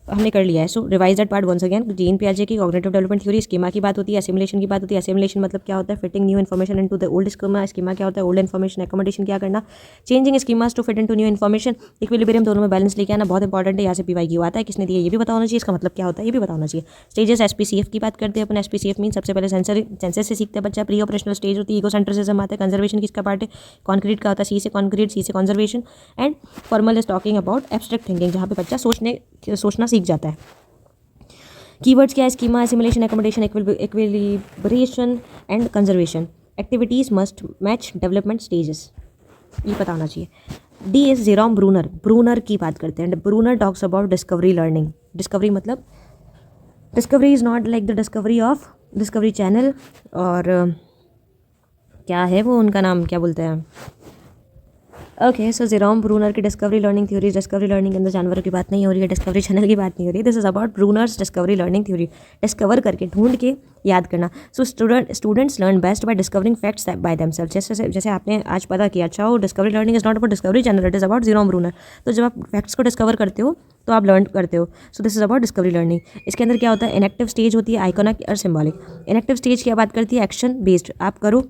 हमने कर लिया है। So revise that part once again. Jean पियाजे की कॉग्निटिव डेवलपमेंट थ्योरी, स्कीमा की बात होती है, एसिमुलेशन की बात होती है। एसिमुलेशन मतलब क्या होता है, fitting new information into the old schema. Schema क्या होता है, ओल्ड इन्फॉर्मेशन एकोमोडेशन क्या करना, changing schemas to fit into new information. Equilibrium दोनों में बैलेंस लेके आना बहुत इंपॉर्टेंट है। यहाँ से PYQ आता है, किसने दिया ये भी पता होना चाहिए, इसका मतलब क्या होता है ये भी पता होना चाहिए। स्टेजेस, SPCF की बात करते हैं अपन। SPCF मीन सबसे पहले सेंसर से सीखते हैं बच्चा, प्री ऑपरेशनल स्टेज होती है, ईगो सेंट्रिसिज्म आता है, कंजर्वेशन किसका पार्ट है, कॉन्क्रीट का होता है, C से conservation, and formal is talking about abstract thinking, जहाँ पे बच्चा सोचना सीख जाता है। कीवर्ड्स क्या है, schema, assimilation, accommodation, equilibration and conservation. Activities must match development stages, ये पता होना चाहिए। D इज जेरोम ब्रूनर की बात करते हैं। Bruner talks about discovery learning. Discovery मतलब discovery is not like the discovery of discovery channel, और क्या है वो उनका नाम, क्या बोलते हैं, ओके। सो जेरोम ब्रूनर की discovery learning theory. Discovery learning के अंदर जानवरों की बात नहीं हो रही है, डिस्कवरी चैनल की बात नहीं हो रही है। This is about Bruner's discovery learning theory. Discover करके, ढूंढ के याद करना। So students learn best by discovering facts by themselves. जैसे आपने आज पता किया, अच्छा वो discovery learning is not about Discovery Channel, it is about Jerome Bruner. तो जब आप फैक्ट्स को डिस्कवर करते हो तो आप लर्न करते हो। सो this is about discovery learning. इसके अंदर क्या होता है, इनएक्टिव स्टेज होती है, आइकॉनिक और सिम्बॉलिक। इनएक्टिव स्टेज क्या बात करती है, एक्शन बेस्ड, आप करो,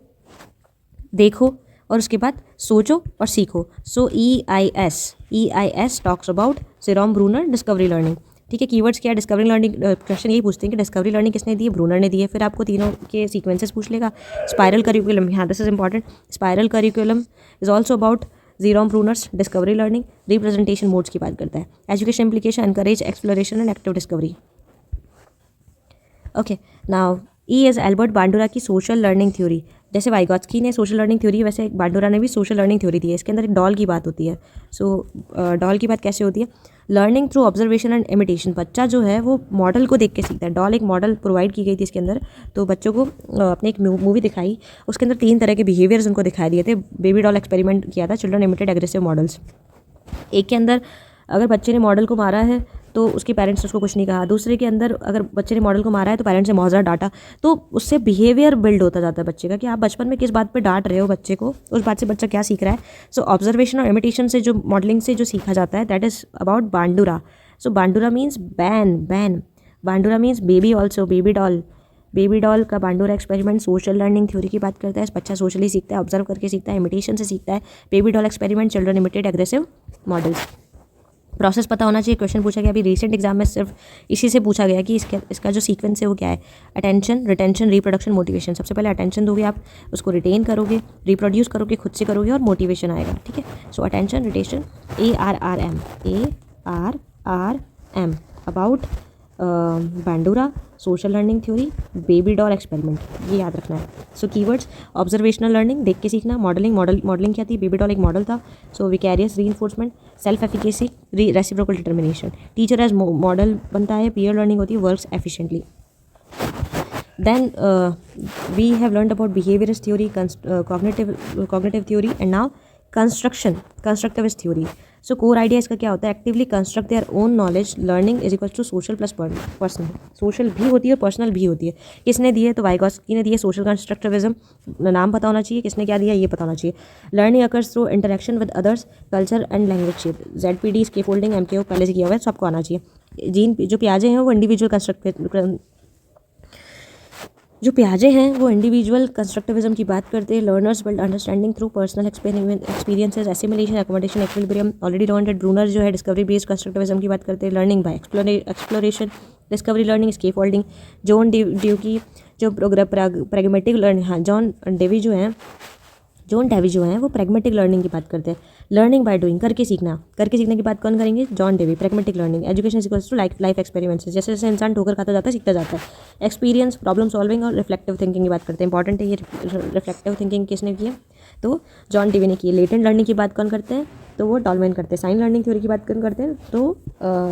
देखो और उसके बाद सोचो और सीखो। सो EIS talks about Jerome Brunner discovery learning. ठीक है, कीवर्ड्स क्या है, डिस्कवरी लर्निंग। क्वेश्चन यही पूछते हैं कि डिस्कवरी लर्निंग किसने दी है, ब्रूनर ने दी है। फिर आपको तीनों के सीक्वेंसेस पूछ लेगा। स्पायरल करिकुलम, हाँ this is important. Spiral curriculum is also about Jerome Brunner's discovery learning. Representation modes की बात करता है। Education implication, encourage exploration and active discovery. Okay, now E is Albert बांडुरा की सोशल लर्निंग थ्योरी। जैसे वाइगॉत्स्की ने social learning theory, वैसे बांडुरा ने भी सोशल लर्निंग थ्योरी दी है। इसके अंदर एक डॉल की बात होती है। सो डॉल की बात कैसे होती है, learning through observation and imitation. बच्चा जो है वो मॉडल को देख के सीखता है। डॉल एक मॉडल प्रोवाइड की गई थी इसके अंदर, तो बच्चों को अपने एक मूवी दिखाई, उसके अंदर 3 तरह के बिहेवियर्स उनको दिखाई दिए थे। बेबी डॉल एक्सपेरिमेंट किया था, चिल्ड्रन इमिटेड एग्रेसिव मॉडल्स। एक के अंदर अगर बच्चे ने मॉडल को मारा है तो उसके पेरेंट्स ने उसको कुछ नहीं कहा। दूसरे के अंदर अगर बच्चे ने मॉडल को मारा है तो पेरेंट्स ने बहुत ज़्यादा डांटा। तो उससे बिहेवियर बिल्ड होता जाता है बच्चे का, कि आप बचपन में किस बात पे डांट रहे हो बच्चे को, उस बात से बच्चा क्या सीख रहा है। सो ऑब्जर्वेशन और इमिटेशन से, जो मॉडलिंग से जो सीखा जाता है, that is about Bandura. So Bandura means ban. Bandura means baby also, baby doll का Bandura experiment social learning theory की बात करता है। बच्चा सोशली सीखता है, ऑब्जर्व करके सीखता है, इमिटेशन से सीखता है। Baby doll experiment, children emitted aggressive models. Process पता होना चाहिए। क्वेश्चन पूछा गया अभी रिसेंट एग्जाम में, सिर्फ इसी से पूछा गया कि इसका जो सीक्वेंस है वो क्या है। Attention, retention, reproduction, motivation. सबसे पहले अटेंशन दोगे आप, उसको रिटेन करोगे, रिप्रोड्यूस करोगे, खुद से करोगे, और मोटिवेशन आएगा। ठीक है, सो attention, retention, ARRM about बांडुरा, social learning theory, baby doll experiment, ये याद रखना है। सो कीवर्ड्स, ऑब्जर्वेशनल लर्निंग, देख के सीखना। मॉडलिंग क्या थी, बेबी डॉल एक मॉडल था। So vicarious reinforcement, self efficacy, reciprocal determination. Teacher as model बनता है, पीयर लर्निंग होती है, works efficiently. Then we have learned about behaviorist theory, cognitive theory, and now constructivist theory. So core idea इसका क्या होता है, actively construct their own knowledge, learning is equal to social plus personal. Social भी होती है, personal भी होती है। किसने दिए, तो वाइगॉस्की ने दिए सोशल कंस्ट्रक्टिविज्म, नाम पता होना चाहिए, किसने क्या दिया ये पता होना चाहिए। Learning occurs through interaction with others, culture and language shape, ZPD scaffolding MKO पहले से किया हुआ है, सबको आना चाहिए। जीन जो पियाजे हैं वो इंडिविजुअल कंस्ट्रक्टिविज्म की बात करते हैं। Learners build understanding through personal experiences, assimilation, accommodation, equilibrium already learned. Bruner जो है डिस्कवरी बेस्ड कंस्ट्रक्टिविज्म की बात करते हैं। Learning by exploration, discovery learning, scaffolding. John Dewey जो प्रैग्मेटिक लर्निंग, हाँ जॉन डेवी जो हैं वो प्रैग्मेटिक लर्निंग की बात करते हैं। लर्निंग बाय डूइंग, करके सीखने की बात कौन करेंगे, John Dewey. Pragmatic learning, education is equals to life experiments, जैसे जैसे इंसान ठोकर खाता जाता है सीखता जाता है। एक्सपीरियंस, प्रॉब्लम सॉल्विंग और रिफ्लेक्टिव थिंकिंग की बात करते हैं। इंपॉर्टेंट है ये, रिफ्लेक्टिव थिंकिंग किसने की है, तो जॉन डेवी ने की है। लेटेंट लर्निंग की बात कौन करते हैं, तो वो टॉलमैन करते हैं। साइन लर्निंग थ्योरी की बात कौन करते हैं, तो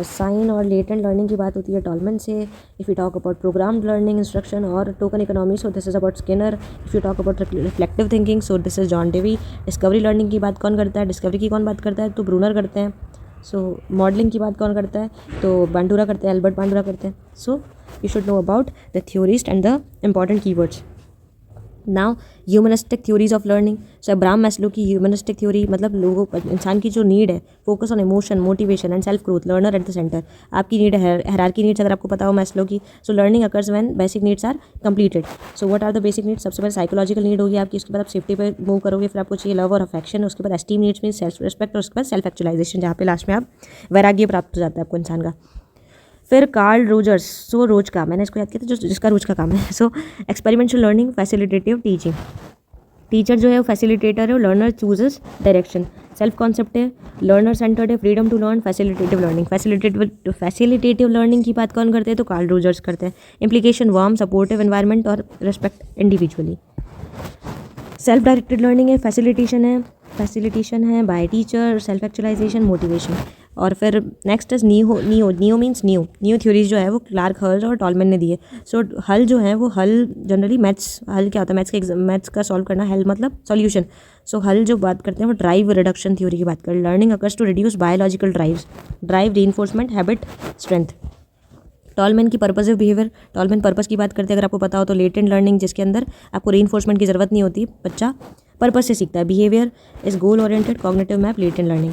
साइन और लेटेंट लर्निंग की बात होती है टॉलमैन से। If you talk about programmed learning, instruction और token economy, so this is about Skinner. If you talk about reflective thinking, so this is John Dewey. Discovery learning की बात कौन करता है, डिस्कवरी की कौन बात करता है, तो ब्रूनर करते हैं। सो मॉडलिंग की बात कौन करता है, तो बांडुरा करते हैं, एल्बर्ट बांडुरा करते हैं। So you should know about the theorist and the important keywords. Now humanistic theories of learning, so Abraham Maslow की ह्यूमनिस्टिक थ्योरी, मतलब लोगों इंसान की जो नीड है, focus on emotion, motivation and self growth, learner at the centre. आपकी need है hierarchy needs, अगर आपको पता हो मैस्लो की। So learning occurs when basic needs are completed. So what are the basic needs, सबसे पहले साइकोलॉजिकल नीड होगी आपकी, उसके बाद आप सेफ्टी पे मूव करोगे, फिर आपको चाहिए लव और अफेक्शन, उसके बाद esteem needs mean self respect, और उसके बाद सेल्फ एक्चुअलाइजेशन, जहाँ पे लास्ट में आप वैराग्य प्राप्त हो जाता है आपको इंसान का। फिर कार्ल रोजर्स, सो रोज का, मैंने इसको याद किया था, जो जिसका रोज का काम है। So experimental learning, facilitative teaching, teacher जो है वो फैसिलिटेटर है, learner chooses direction. Self concept है, लर्नर सेंटर्ड है, freedom to learn, facilitative learning. Facilitative learning की बात कौन करते हैं, तो कार्ल रोजर्स करते हैं। इम्प्लीकेशन, वार्म सपोर्टिव एनवायरनमेंट और respect individually. Self directed learning है, फैसिलिटेशन है by teacher, self actualisation, motivation. और फिर next is neo means new theories जो है वो क्लार्क, हल और टॉलमैन ने दिए। सो हल जो है वो हल जनरली मैथ्स, हल क्या होता है, मैथ्स का सॉल्व करना, हल मतलब सॉल्यूशन। सो हल जो बात करते हैं वो ड्राइव रिडक्शन थ्योरी की बात करें। Learning occurs to reduce biological drive reinforcement, habit, strength. Tolman की पर्पसिव बिहेवियर, टॉलमैन पर्पस की बात करते हैं अगर आपको पता हो तो। लेटेंट लर्निंग, जिसके अंदर आपको रीइंफोर्समेंट की ज़रूरत नहीं होती, बच्चा पर्पस से सीखता है। Behaviour is goal oriented, cognitive map, latent learning.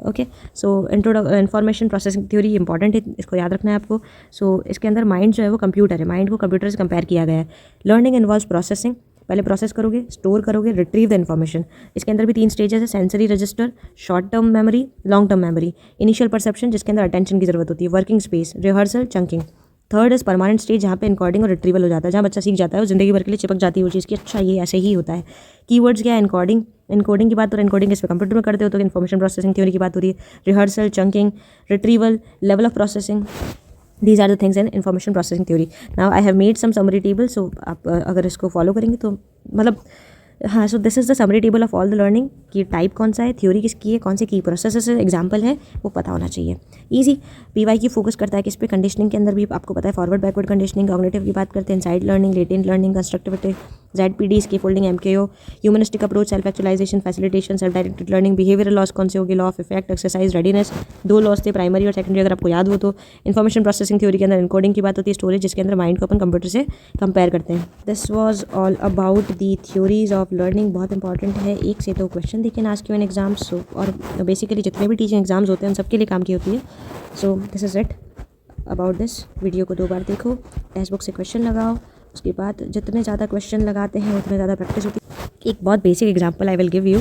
Okay, so information processing theory important है, इसको याद रखना है आपको। सो इसके अंदर माइंड जो है वो कंप्यूटर है, माइंड को कंप्यूटर से कंपेयर किया गया है। लर्निंग इन्वॉल्व्स प्रोसेसिंग, पहले प्रोसेस करोगे, स्टोर करोगे, रिट्रीव द इन्फॉर्मेशन। इसके अंदर भी 3 स्टेजेस है, sensory register, short term memory, long term memory. Initial perception, जिसके अंदर अटेंशन की जरूरत होती है। Working space, rehearsal, chunking. Third is permanent stage, जहाँ पे इनकोडिंग और रिट्रीवल हो जाता है, जहाँ बच्चा सीख जाता है, वो जिंदगी भर के लिए चिपक जाती है वो चीज़ की, अच्छा ये ऐसे ही होता है। कीवर्ड्स क्या है, इनकोडिंग की बात, और इनकोडिंग इस पे कंप्यूटर में करते हो तो इन्फॉर्मेशन प्रोसेसिंग थ्योरी की बात हो रही है। Rehearsal, chunking, retrieval, level of processing, these are the things in information processing theory. Now I have made some summary table, so आप अगर इसको फॉलो करेंगे तो मतलब हाँ, so this is the summary table of all the learning, कि type कौन सा है, थ्योरी किसकी है, कौन से की प्रोसेस एग्जाम्पल है, वो पता होना चाहिए। ईजी। पीवाई की फोकस करता है किस पे, कंडीशनिंग के अंदर भी आपको पता है, फॉरवर्ड बैकवर्ड कंडीशनिंग। कॉग्निटिव की बात करते हैं, inside learning, latent learning, constructivity, ZPD scaffolding, MKO। Humanistic approach, self actualisation, facilitation, self directed learning. Behavioural laws कौन से होगी, law of effect, exercise, readiness. 2 laws थे, प्राइमरी और सेकेंडरी, अगर आपको याद हो तो। इन्फॉर्मेशन प्रोसेसिंग थ्योरी के अंदर इनकोडिंग की बात होती है, स्टोरेज, जिसके अंदर माइंड को अपन कंप्यूटर से कंपेयर करते हैं। This was all about the theories of learning. बहुत इंपॉर्टेंट है, 1 से 2 क्वेश्चन देखे ना आस्क यू इन एग्जाम्स। और बेसिकली जितने भी टीचिंग एग्जाम्स होते हैं उन सबके लिए काम की होती है। So this is it about this. Video को 2 बार देखो, टेक्स्ट बुक से क्वेश्चन लगाओ, उसके बाद जितने ज़्यादा क्वेश्चन लगाते हैं उतने ज़्यादा प्रैक्टिस होती है। एक बहुत basic example I will give you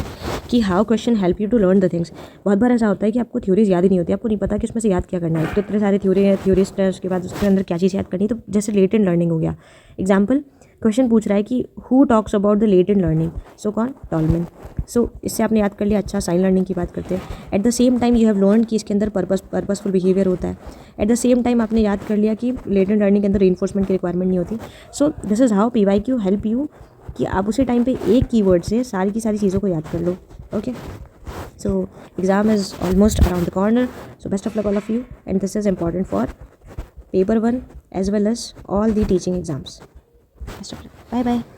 कि how question help you to learn the things. बहुत बार ऐसा होता है कि आपको थ्योरीज याद ही नहीं होती, आपको नहीं पता कि उसमें से याद क्या करना है, तो इतने सारे थ्योरी है, थ्योरिस्ट है, उसके बाद उसके अंदर क्या चीज़ याद करनी है। तो जैसे लेटेंट लर्निंग हो गया एग्जाम्पल, क्वेश्चन पूछ रहा है कि who talks about the latent learning, so कौन, टॉलमैन। सो इससे आपने याद कर लिया, अच्छा साइन लर्निंग की बात करते हैं। At the same time you have learn कि इसके अंदर पर्पसफुल बिहेवियर होता है। एट द सेम टाइम आपने याद कर लिया कि लेटेंट लर्निंग के अंदर रीइंफोर्समेंट की रिक्वायरमेंट नहीं होती। सो this is how PYQ help you कि आप उसी टाइम पे एक कीवर्ड से सारी की सारी चीज़ों को याद कर लो। Okay, so exam is almost around the corner, so best of luck all of you, and this is important for paper 1 as well as all the teaching exams. Best of luck. Bye bye.